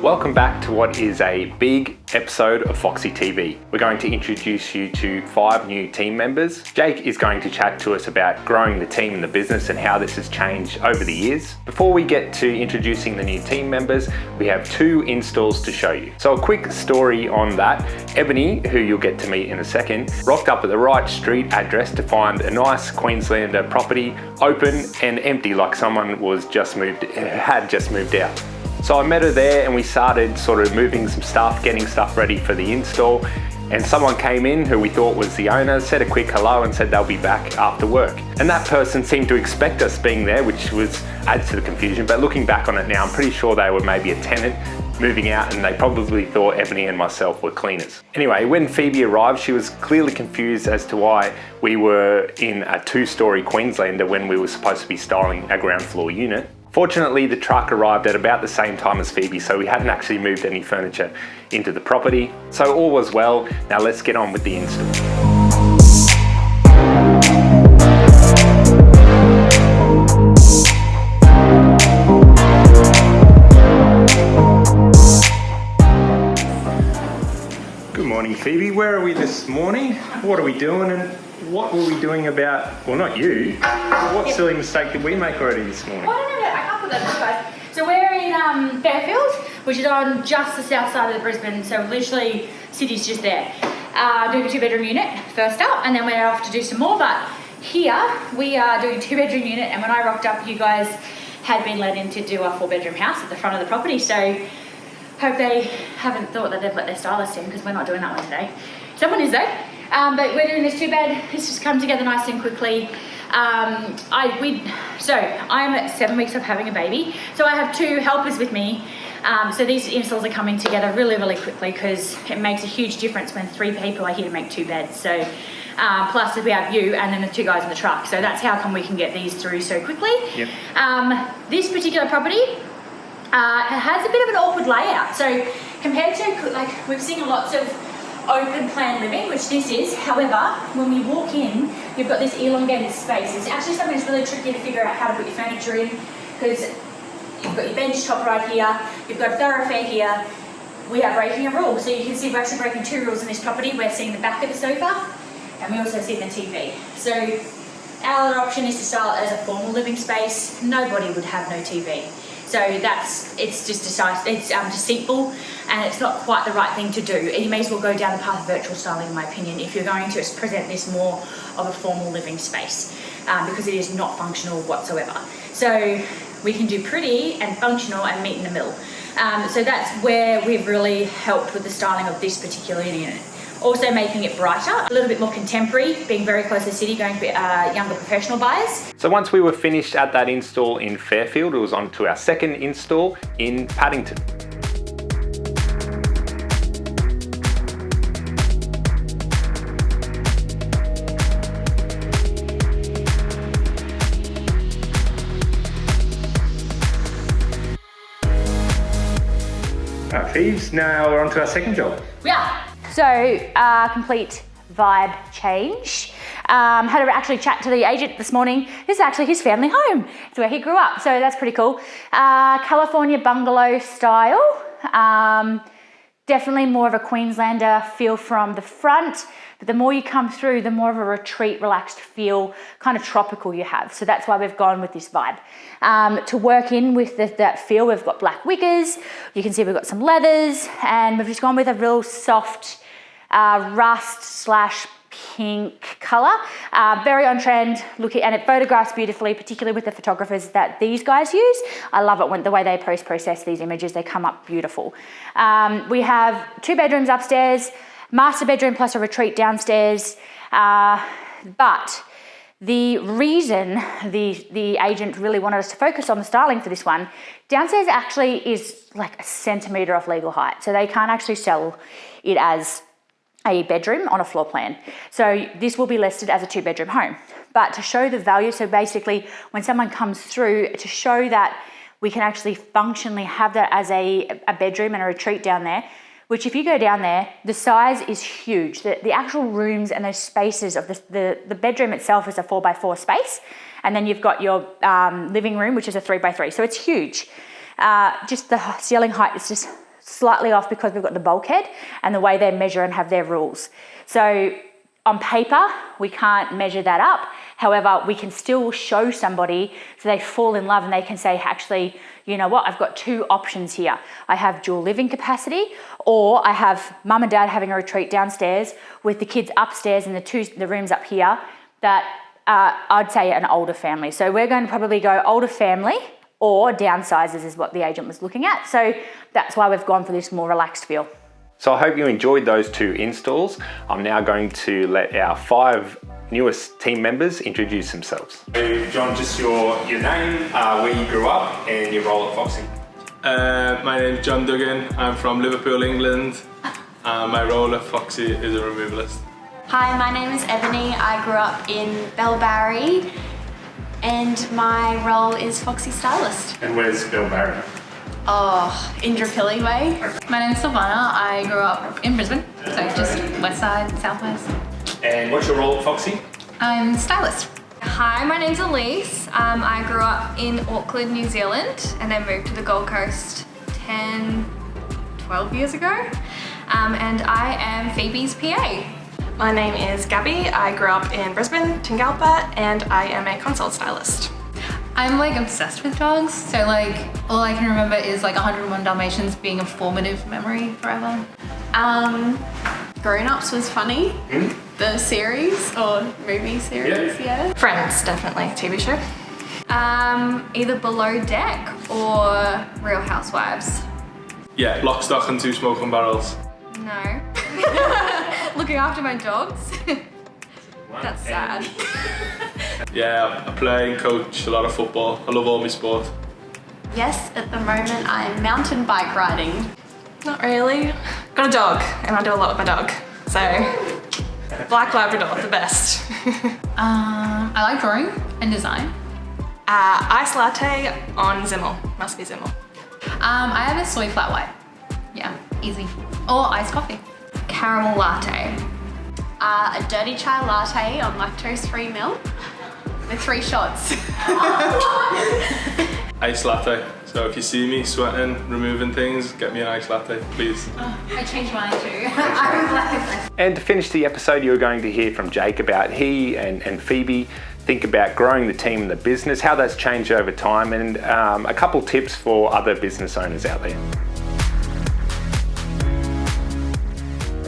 Welcome back to what is a big episode of Foxy TV. We're going to introduce you to 5 new team members. Jake is going to chat to us about growing the team and the business and how this has changed over the years. Before we get to introducing the new team members, we have 2 installs to show you. So a quick story on that. Ebony, who you'll get to meet in a second, rocked up at the right street address to find a nice Queenslander property open and empty, like someone had just moved out. So I met her there and we started sort of moving some stuff, getting stuff ready for the install. And someone came in who we thought was the owner, said a quick hello and said they'll be back after work. And that person seemed to expect us being there, which adds to the confusion. But looking back on it now, I'm pretty sure they were maybe a tenant moving out and they probably thought Ebony and myself were cleaners. Anyway, when Phoebe arrived, she was clearly confused as to why we were in a 2-story Queenslander when we were supposed to be styling a ground floor unit. Fortunately, the truck arrived at about the same time as Phoebe, so we hadn't actually moved any furniture into the property. So all was well. Now let's get on with the install. Good morning, Phoebe. Where are we this morning? What are we doing and what were we doing about, well, not you, what silly mistake did we make already this morning? I can't put that in, guys. So we're in Fairfield, which is on just the south side of Brisbane, so literally city's just there. Doing a 2-bedroom unit first up, and then we're off to do some more, but here we are doing a 2-bedroom unit, and when I rocked up, you guys had been let in to do a 4-bedroom house at the front of the property, so hope they haven't thought that they've let their stylist in, because we're not doing that one today. Someone is though. But we're doing this 2-bed. It's just come together nice and quickly. I'm at 7 weeks of having a baby, so I have 2 helpers with me. So these installs are coming together really, really quickly because it makes a huge difference when 3 people are here to make 2 beds. So plus we have you and then the 2 guys in the truck. So that's how come we can get these through so quickly. Yep. This particular property has a bit of an awkward layout. So compared to, like, we've seen lots of open plan living, which this is. However, when we walk in, you've got this elongated space. It's actually something that's really tricky to figure out how to put your furniture in, because you've got your bench top right here, you've got a thoroughfare here. We are breaking a rule. So you can see we're actually breaking 2 rules in this property. We're seeing the back of the sofa and we also see the TV. So our other option is to style it as a formal living space. Nobody would have no TV. So it's just deceitful, and it's not quite the right thing to do. You may as well go down the path of virtual styling, in my opinion, if you're going to present this more of a formal living space, because it is not functional whatsoever. So we can do pretty and functional and meet in the middle. So that's where we've really helped with the styling of this particular unit. Also making it brighter, a little bit more contemporary, being very close to the city, going for younger professional buyers. So once we were finished at that install in Fairfield, it was on to our second install in Paddington. Phoebes, now we're on to our second job. Yeah. So complete vibe change. Had to actually chat to the agent this morning. This is actually his family home. It's where he grew up, so that's pretty cool. California bungalow style. Definitely more of a Queenslander feel from the front, but the more you come through, the more of a retreat, relaxed feel, kind of tropical you have. So that's why we've gone with this vibe. To work in with that feel, we've got black wiggers. You can see we've got some leathers, and we've just gone with a real soft rust/pink color. Very on trend, and it photographs beautifully, particularly with the photographers that these guys use. I love it when the way they process these images, they come up beautiful. We have 2 bedrooms upstairs, master bedroom plus a retreat downstairs. But the reason the agent really wanted us to focus on the styling for this one, downstairs actually is like a centimetre off legal height. So they can't actually sell it as a bedroom on a floor plan. So this will be listed as a 2-bedroom home. But to show the value, so basically when someone comes through, to show that we can actually functionally have that as a bedroom and a retreat down there, which if you go down there, the size is huge. The actual rooms and those spaces of the bedroom itself is a 4x4 space. And then you've got your living room, which is a 3x3. So it's huge. Just the ceiling height is just slightly off because we've got the bulkhead and the way they measure and have their rules. So on paper, we can't measure that up. However, we can still show somebody so they fall in love and they can say, actually, you know what, I've got two options here. I have dual living capacity, or I have mum and dad having a retreat downstairs with the kids upstairs and the rooms up here that I'd say an older family. So we're going to probably go older family or downsizes is what the agent was looking at. So that's why we've gone for this more relaxed feel. So I hope you enjoyed those 2 installs. I'm now going to let our 5 newest team members introduce themselves. So John, just your name, where you grew up and your role at Foxy. My name's John Duggan. I'm from Liverpool, England. My role at Foxy is a removalist. Hi, my name is Ebony. I grew up in Bellbarry and my role is Foxy Stylist. And where's Bellbarry? Oh, Indooroopilly way. My name's Silvana. I grew up in Brisbane, so just west side, southwest. And what's your role at Foxy? I'm stylist. Hi, my name's Elise. I grew up in Auckland, New Zealand, and then moved to the Gold Coast 12 years ago. And I am Phoebe's PA. My name is Gabby. I grew up in Brisbane, Tingalpa, and I am a consult stylist. I'm like obsessed with dogs, so like all I can remember is like 101 Dalmatians being a formative memory forever. Grown Ups was funny. The series or movie series, yeah. Friends, definitely. TV show. Either Below Deck or Real Housewives. Yeah, Lock, Stock and 2 Smoking Barrels. No. Looking after my dogs. That's sad. Yeah, I play and coach a lot of football. I love all my sport. Yes, at the moment I'm mountain bike riding. Not really. Got a dog, and I do a lot with my dog. So, Black Labrador, the best. I like drawing and design. Ice latte on Zimmel. Must be Zimmel. I have a soy flat white. Yeah, easy. Or iced coffee. Caramel latte. A dirty chai latte on lactose-free milk with 3 shots. Ice latte. So if you see me sweating, removing things, get me an ice latte, please. I changed mine too. I was like, And to finish the episode, you're going to hear from Jake about he and Phoebe think about growing the team and the business, how that's changed over time, and a couple tips for other business owners out there.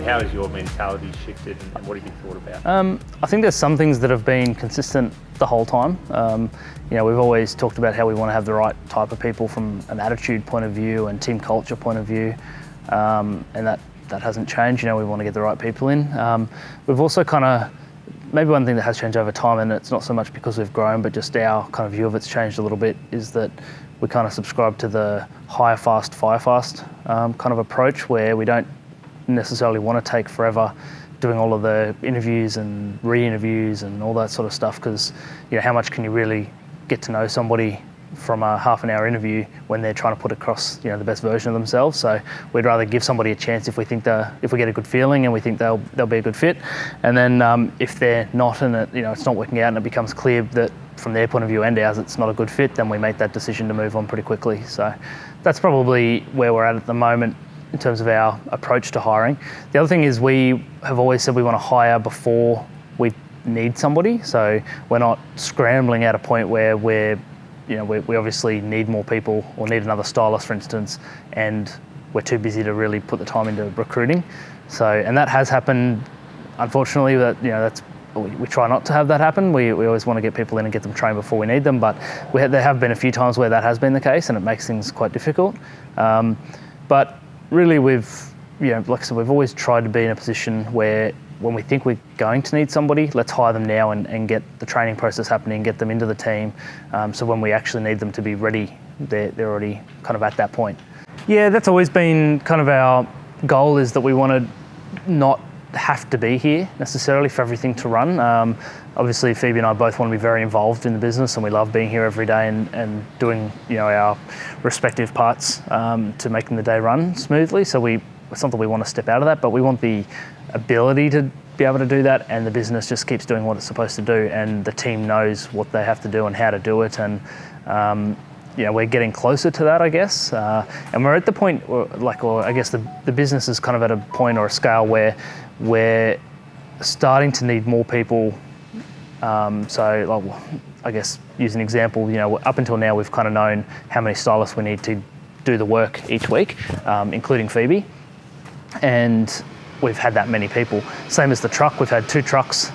How has your mentality shifted and what have you thought about? I think there's some things that have been consistent the whole time. We've always talked about how we want to have the right type of people from an attitude point of view and team culture point of view, and that hasn't changed. We want to get the right people in. We've also maybe one thing that has changed over time, and it's not so much because we've grown, but just our kind of view of it's changed a little bit, is that we kind of subscribe to the hire fast, fire fast kind of approach, where we don't necessarily want to take forever doing all of the interviews and re-interviews and all that sort of stuff, because how much can you really get to know somebody from a half an hour interview when they're trying to put across the best version of themselves. So we'd rather give somebody a chance if we think if we get a good feeling and we think they'll be a good fit, and then if they're not and it's not working out and it becomes clear that from their point of view and ours it's not a good fit, then we make that decision to move on pretty quickly. So that's probably where we're at the moment in terms of our approach to hiring. The other thing is we have always said we want to hire before we need somebody. So we're not scrambling at a point where we obviously need more people or need another stylist, for instance, and we're too busy to really put the time into recruiting. So, and that has happened, unfortunately, we try not to have that happen. We always want to get people in and get them trained before we need them, but there have been a few times where that has been the case and it makes things quite difficult. But really, like I said, we've always tried to be in a position where when we think we're going to need somebody, let's hire them now and get the training process happening, get them into the team. So when we actually need them to be ready, they're already kind of at that point. Yeah, that's always been kind of our goal, is that we want to not have to be here necessarily for everything to run. Obviously, Phoebe and I both want to be very involved in the business, and we love being here every day and doing our respective parts to making the day run smoothly. So it's not that we want to step out of that, but we want the ability to be able to do that, and the business just keeps doing what it's supposed to do, and the team knows what they have to do and how to do it. And we're getting closer to that, I guess. And we're at the point, or I guess the business is kind of at a point or a scale where we're starting to need more people. I guess use an example, up until now we've kind of known how many stylists we need to do the work each week, including Phoebe. And we've had that many people. Same as the truck, we've had 2 trucks,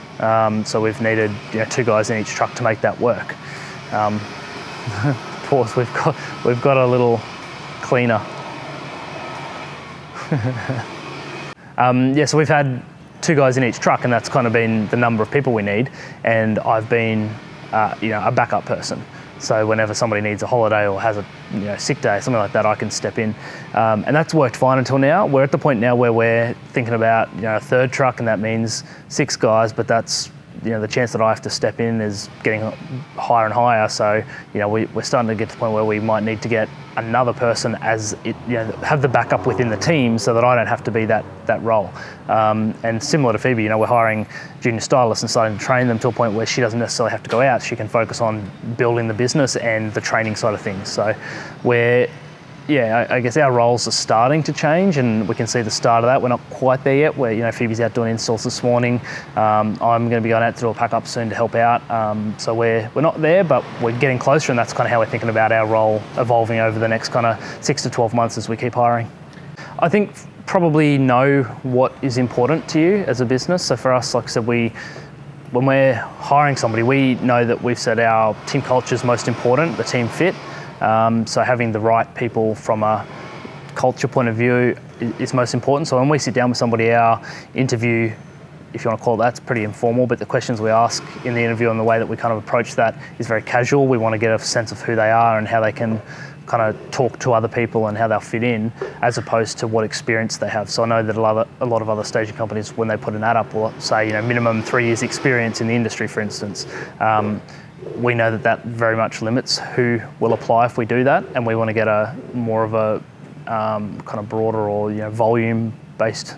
so we've needed 2 guys in each truck to make that work. Pause, we've got a little cleaner. So we've had 2 guys in each truck, and that's kind of been the number of people we need. And I've been, a backup person. So whenever somebody needs a holiday or has a sick day, something like that, I can step in. And that's worked fine until now. We're at the point now where we're thinking about a 3rd truck, and that means 6 guys, but that's the chance that I have to step in is getting higher and higher. So we're starting to get to the point where we might need to get another person as it have the backup within the team, so that I don't have to be that role. And similar to Phoebe, we're hiring junior stylists and starting to train them to a point where she doesn't necessarily have to go out. She can focus on building the business and the training side of things. So I guess our roles are starting to change, and we can see the start of that. We're not quite there yet. Where Phoebe's out doing installs this morning. I'm going to be going out to do a pack up soon to help out. So we're not there, but we're getting closer, and that's kind of how we're thinking about our role evolving over the next kind of 6 to 12 months as we keep hiring. I think probably know what is important to you as a business. So for us, like I said, when we're hiring somebody, we know that we've said our team culture is most important, the team fit. So having the right people from a culture point of view is most important. So when we sit down with somebody, our interview, if you want to call it that, it's pretty informal, but the questions we ask in the interview and the way that we kind of approach that is very casual. We want to get a sense of who they are and how they can kind of talk to other people and how they'll fit in, as opposed to what experience they have. So I know that a lot of other staging companies, when they put an ad up, will say minimum 3 years experience in the industry, for instance. We know that very much limits who will apply if we do that, and we want to get a more of a kind of broader or volume-based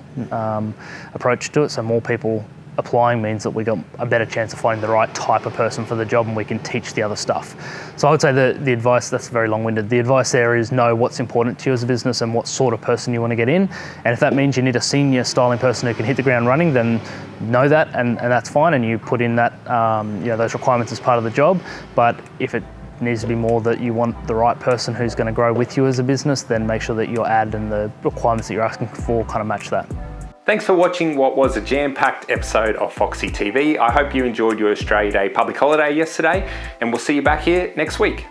approach to it. So more people applying means that we got a better chance of finding the right type of person for the job, and we can teach the other stuff. So I would say the advice, that's very long-winded, the advice there is know what's important to you as a business and what sort of person you want to get in. And if that means you need a senior styling person who can hit the ground running, then know that, and that's fine, and you put in that those requirements as part of the job. But if it needs to be more that you want the right person who's going to grow with you as a business, then make sure that your ad and the requirements that you're asking for kind of match that. Thanks for watching what was a jam-packed episode of Foxy TV. I hope you enjoyed your Australia Day public holiday yesterday, and we'll see you back here next week.